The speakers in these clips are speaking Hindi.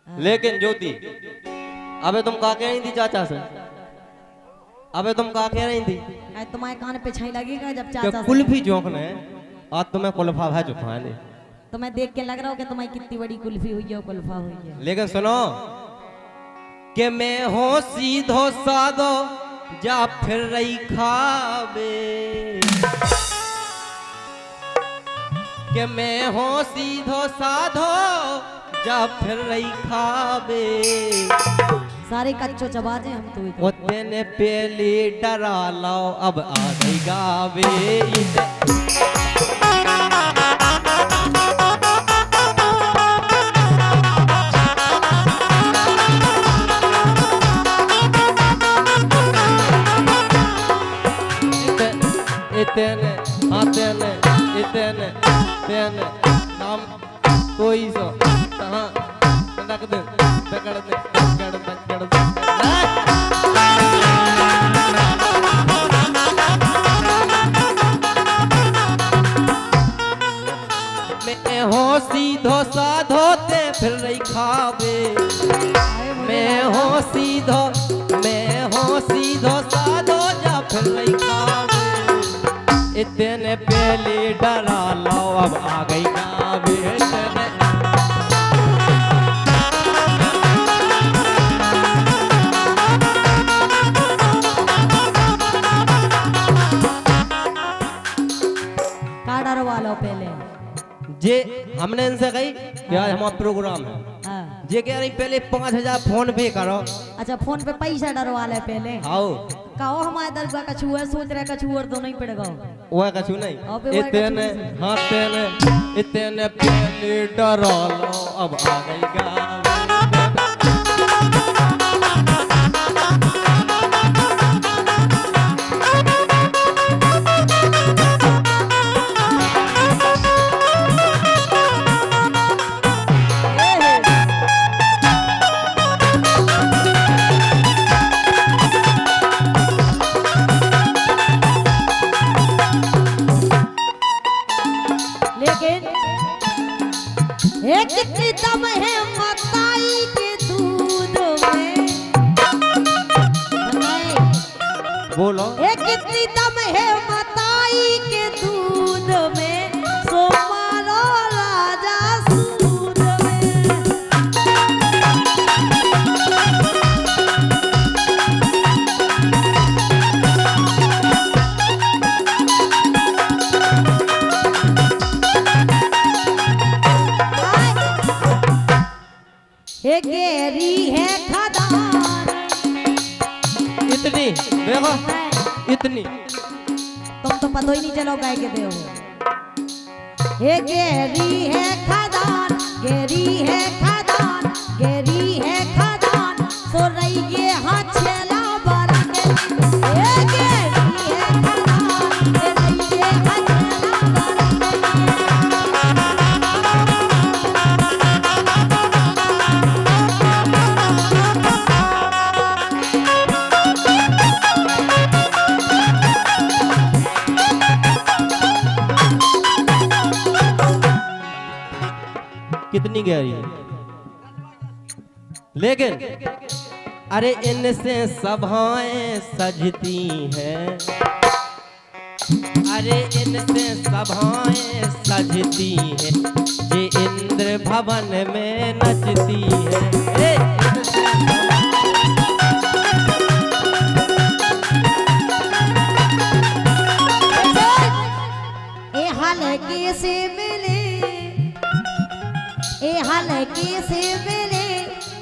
लेकिन ज्योति, अबे तुम कहा कह रही थी चाचा से? अबे तुम कहा कह रही थी? तुम्हारे कान पे छाई लगेगा जब क्या चाचा कुल्फी जोखने आज तुम्हें कुल्फा है चुका है। तुम्हें देख के लग रहा हो कि तुम्हारी कितनी बड़ी कुल्फी हुई है, कुल्फा हुई है। लेकिन सुनो कि मैं हो सीधो साधो जा फिर रही खावे, कि मैं हो सीधो साधो जा फिर रही खावे, सारे कच्चो चबाजे हम तो वो तेने पहले डरा लाओ अब आ गई गावे। इतने हाँ तेने इतने तेने नाम कोई सो हाँ रख दे पकड़ दे पकड़ दे पकड़ दे। मैं हो सीधो साधो ते फिर रही खावे, मैं हो सीधो साधो जा फिर रही खावे, इतने पहले डरा लो अब आ गई गावे। का डरवा लो पहले। जे हमने इनसे कही कि आज हमारा प्रोग्राम है, हाँ। जे कह रही पहले 5000 फोन पे करो। अच्छा फोन पे पैसा डरवा ले पहले। आओ कहो हमारे दरगाह कछुआ सोच रहा कछुआ तो नहीं पड़ेगा। वो कछु नहीं अबे वो इतने हाँ तेने इतने पहले डरा लो अब आ गई गावे। कितनी दम है मताई के दूध में, बोलो कितनी दम है मताई के दूध में, सो मारो राजा सूद में। गेरी है खदान इतनी देखो इतनी तुम तो पता ही नहीं चलो गाय के दे हो। हे गेरी है खदान, गेरी है खदान, गेरी है खदान, सो रही ये हाथ छेला बरा के। हे गेरी है खदान, हे रही ये हाथ छेला बरा कितनी गहरी है। लेकिन अरे इनसे सभाएं सजती हैं, अरे इनसे सभाएं सजती हैं, ये इंद्र भवन में नचती है। हल्के से मिले, हल्के से मिले,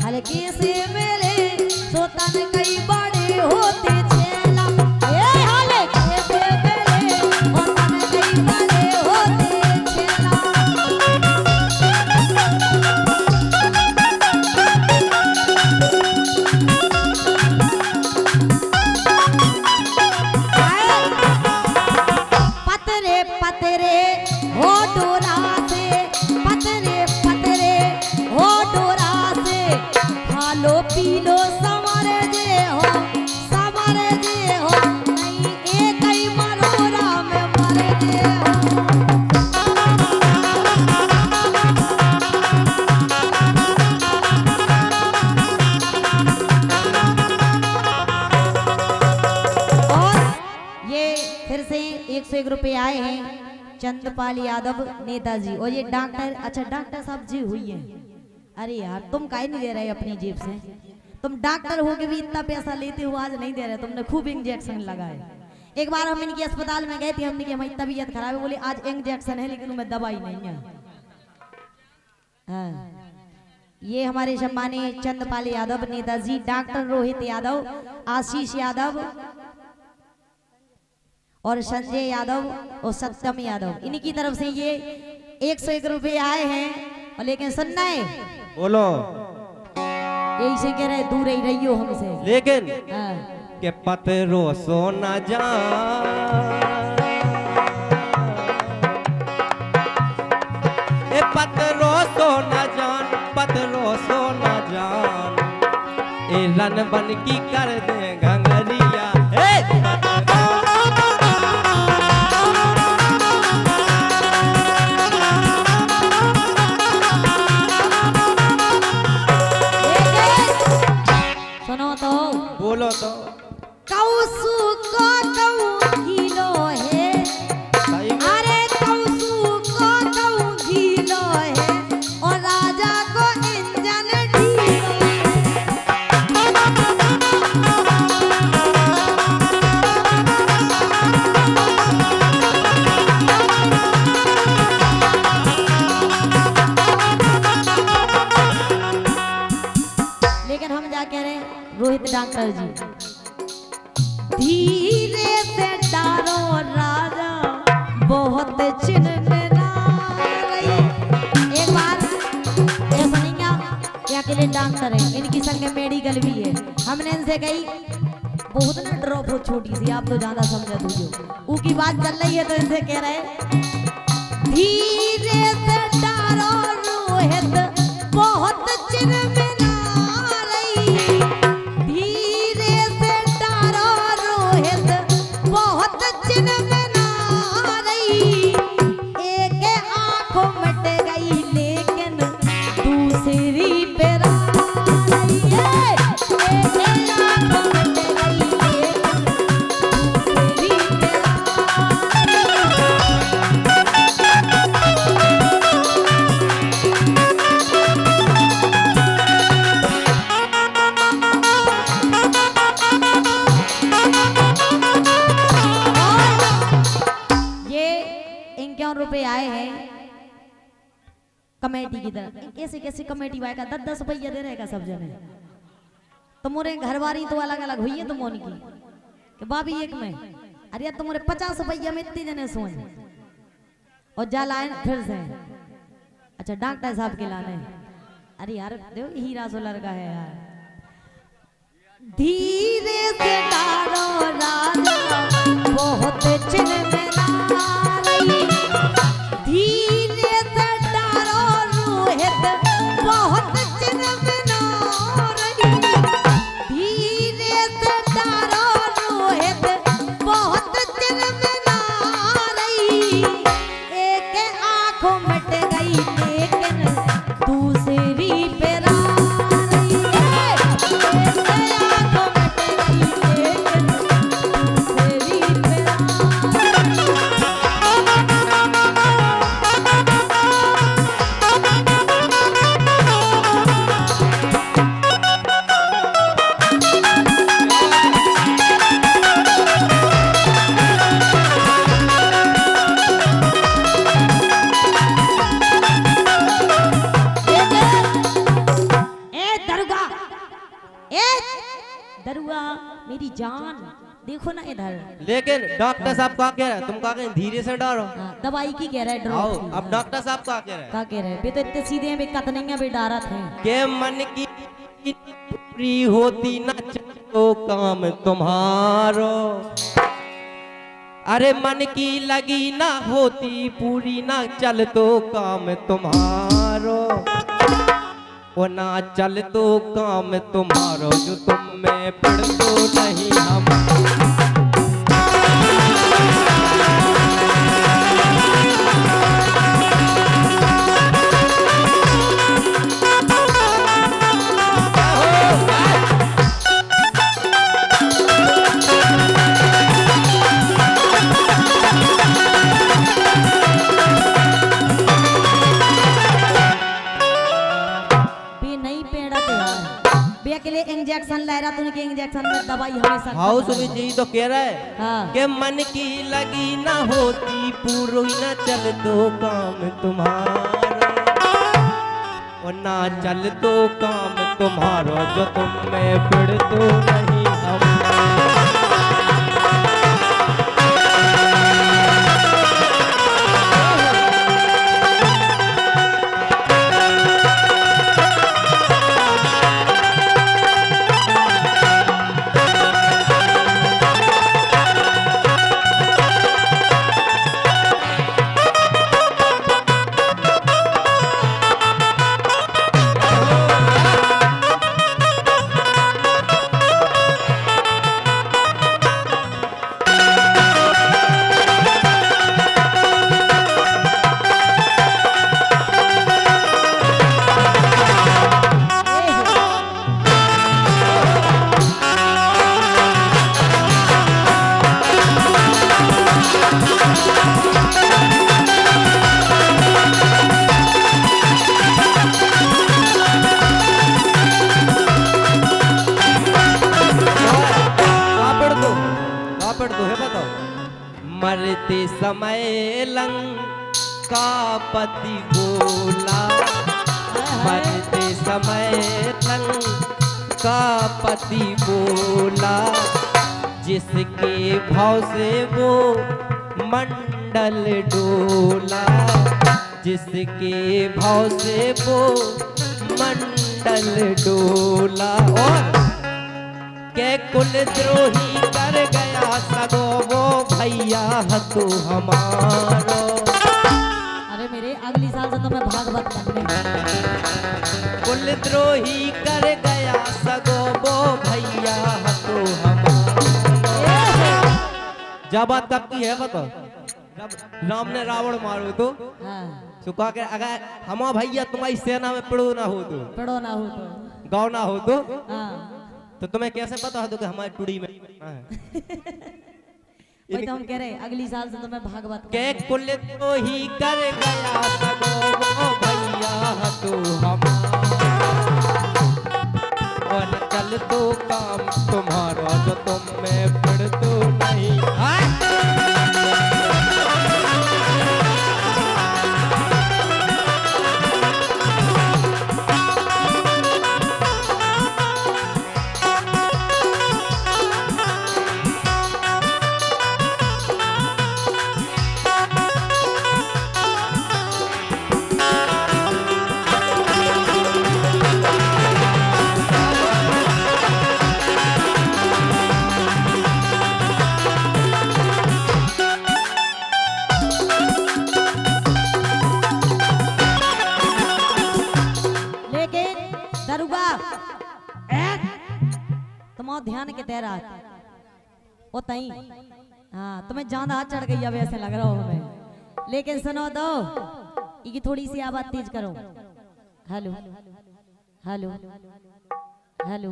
हल्के से मिले, सोतन कई बड़े होते चेला। हल्के से मिले, सोतन कई बड़े होते चेला। पतरे पतरे हो डोरा से, पतरे पतरे हो डोरा से, खालो पी लो संवर जे हो, संवर जे हो, नहीं एक ही मरोरा में मर जे हो। 101 रुपए आए हैं चंद्रपाल यादव नेताजी। और ये डॉक्टर, अच्छा डॉक्टर साहब जी हुई है। अरे यार तुम काहे नहीं दे रहे अपनी जेब से? तुम डॉक्टर हो के भी इतना पैसा लेते हो, आज नहीं दे रहे। तुमने खूब इंजेक्शन लगाए। एक बार हम इनके अस्पताल में गए थे, हमने कि हमारी तबीयत खराब है, बोले आज इंजेक्शन है लेकिन उनमें दवाई नहीं है। हाँ। ये हमारे सम्मानीय चंद्रपाल यादव नेताजी, डॉक्टर रोहित यादव, आशीष यादव और संजय यादव और सत्यम यादव, इनकी तरफ से ये 101 रुपए आए हैं। और लेकिन सुनना है, बोलो। यही से कह रहे दूर ही रहियो हमसे। लेकिन हाँ। के पतरो सोना जान, ए पतरो सोना जान, पतरो सोना जान, ए रन बन की कर दे घंगरिया। सुनो तो, बोलो तो। कौसु को कौ घीलो है, सही में। अरे कौसु को कौ घीलो है और राजा को इंजन ढीलो है। लेकिन हम जा कह रहे रोहित डॉक्टर जी, धीरे से डारो राजा बहुत चिन्हना रही। एक बार ऐसा नहीं क्या अकेले डॉक्टर है, इनकी संग मेडिकल भी है। हमने इनसे कही बहुत ना ड्रॉप हो छोटी सी, आप तो ज्यादा समझ दो। ऊ की बात चल रही है तो इनसे कह रहे धीरे से डारो रोहित बहुत चिन्हना रही। धीरे से डारो रोहित बहुत चिन्हना रही। एक आंखों मिट गई लेकिन दूसरी पे रही है। एक आंखों मिट गई लेकिन दूसरी पे रुपए आए हैं कमेटी की तरफ। कैसे कैसे कमेटी आएगा, 10-10 रुपया दे रहेगा सब जने। तुम्हारे घरवारी तो अलग अलग हुई है तुम की कि बाबी एक में, अरे तुम्हारे 50 रुपया में इतने जने सोच और जा लाए फिर से। अच्छा डॉक्टर साहब के लाने, अरे यार देखो हीरा सो लड़का है यार। धीरे से डालो राजा बहुत चिन्हना रही। धीरे से डालो रोहित बहुत चिन्हना रही। धीरे से डालो रोहित बहुत चिन्हना रही। एक आंखों मिट गई लेकिन दूसरी पे रही है। एक आंखों मिट गई लेकिन दूसरी पे दरुआ मेरी जान देखो ना इधर। लेकिन डॉक्टर साहब क्या कह रहे हैं? तुम क्या कह रहे हैं? धीरे से डालो। हाँ, दवाई की कह रहा है आओ ड्रॉप अब डॉक्टर साहब क्या कह रहे हैं? क्या कह रहे हैं? बे तो इतने सीधे हैं, बे कत नहीं है, बे डारा थे। के मन की पूरी होती न चलो काम तुम्हारो। अरे मन की लगी ना होती पूरी ना चल तो काम तुम्हारो। वो ना चल तो काम तुम्हारो जो तुम में पढ़ तो नहीं हम। पेड़ा के यार बे के लिए इंजेक्शन ले रहा तूने के इंजेक्शन में दवाई हमेशा हाउ सुबह जी तो कह रहा है हाँ कि मन की लगी ना होती पूरो न चल दो काम तुम्हारा और ना चल दो काम तुम्हारा जो तुम में पिड़ तो नहीं हम मरते समय लंका पति बोला मरते समय लंका पति बोला जिसके भाव से वो मंडल डोला जिसके भाव से वो मंडल डोला और के कुल द्रोही कर गया सगो वो भैया तो हमारो। अरे मेरे अगली साल से तो मैं भागवत बनने कुल द्रोही कर गया सगो वो भैया तो हमारो। जब बात कब की है बताओ जब राम ने रावण मारो तो सुखा के अगर हमारा भैया तुम्हारी सेना में पड़ो ना हो तो गाँव ना हो तो तुम्हें कैसे पता हो तो कि हमारी टुड़ी में वही तो हम कह रहे अगली साल से तो मैं भागवत के कुल तो ही कर गया सगो वो भैया तो हमारा चल तो काम तुम्हारा जो तुम में पड़ तो नहीं ध्यान के तेरा ओ तई हाँ तुम्हें ज्यादा चढ़ गई अब ऐसे लग रहा हो हमें लेकिन सुनो तो ये थोड़ी सी आवाज तेज करो हेलो हेलो हेलो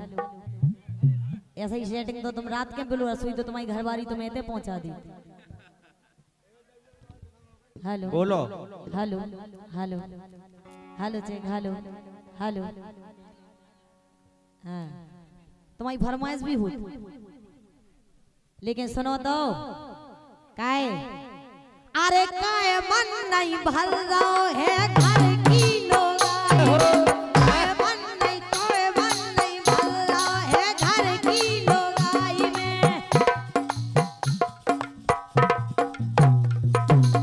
ऐसा ही सेटिंग तो तुम रात के बिलो रसोई तो तुम्हारी घरवारी तुम्हें इतने पहुंचा दी हेलो बोलो hello hello hello check hello hello हाँ तुम्हारी फरमाइश भी हुई लेकिन सुनो तो काय अरे काय मन नहीं भर रहा है घर की लोग मन नहीं काय मन नहीं भर रहा है घर की लोगाई में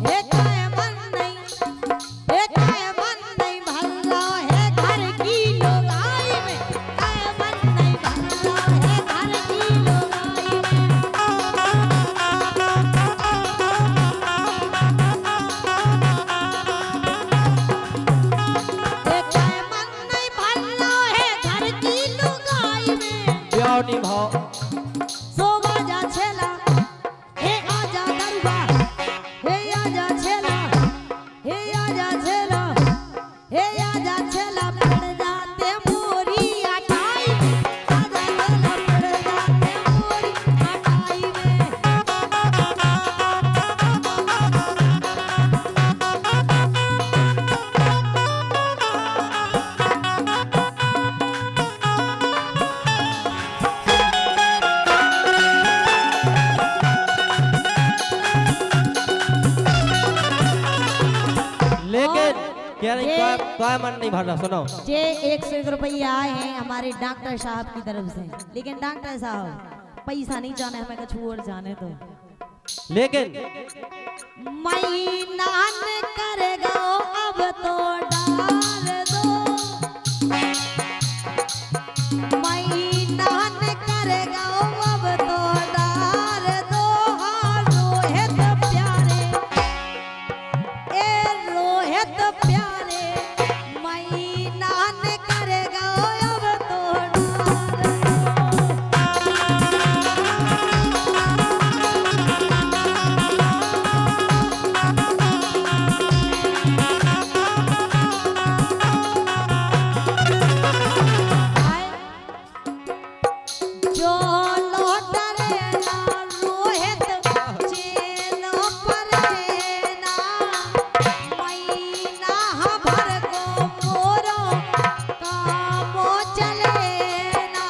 हे काय मन नहीं भर रहा है घर की लोगाई में काय मन नहीं भर रहा है घर की लोगाई में निभाओ सोमा जा छेला हे आजा दरबा हे आजा छेला हे आजा छेला हे आजा छेला पड़ जाते मोरी अटाई आजा छेला पड़ जाते मोरी अटाई में क्या मन नहीं भर रहा, सुनो। जे 101 रुपया आए हैं हमारे डॉक्टर साहब की तरफ से, लेकिन डॉक्टर साहब पैसा नहीं जाने, हमें कुछ और जाने दो। लेकिन महीना न करेगा अब तो डाल दो, महीना न करेगा अब तो डाल दो। हाँ रोहित प्यारे, ए रोहित प्यारे, महीना न करेगा अब तो डाल दो। जो लौटरे ना रोहित चेलो परे ना, महीना भर को मोरो कामो चले ना,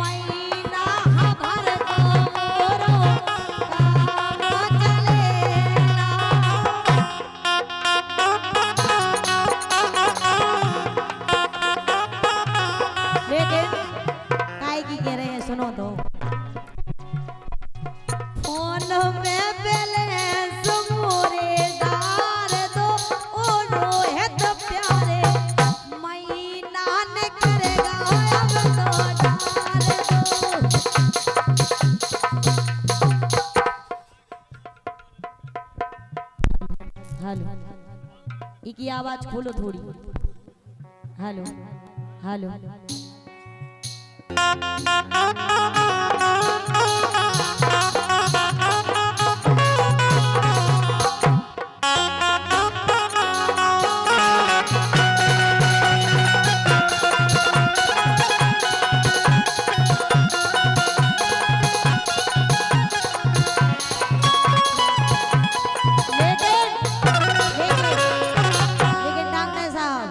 महीना भर को मोरो कामो चले ना। लेकिन काय की कह रहे हैं सुनो तो। फोन में बैलेंस मोरे डाल दो, ओ रोहित प्यारे, महीना न करेगा अब तो डाल दो। हेलो, इकी आवाज खोलो थोड़ी। हेलो हेलो, लेकिन डॉक्टर साहब,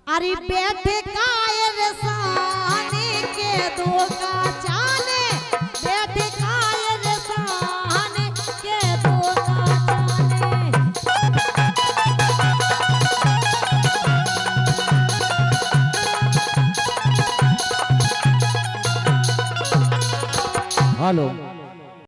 अरे बैठे कायर साने के दो का जाने, बैठे कायर साने के दो का जाने। हेलो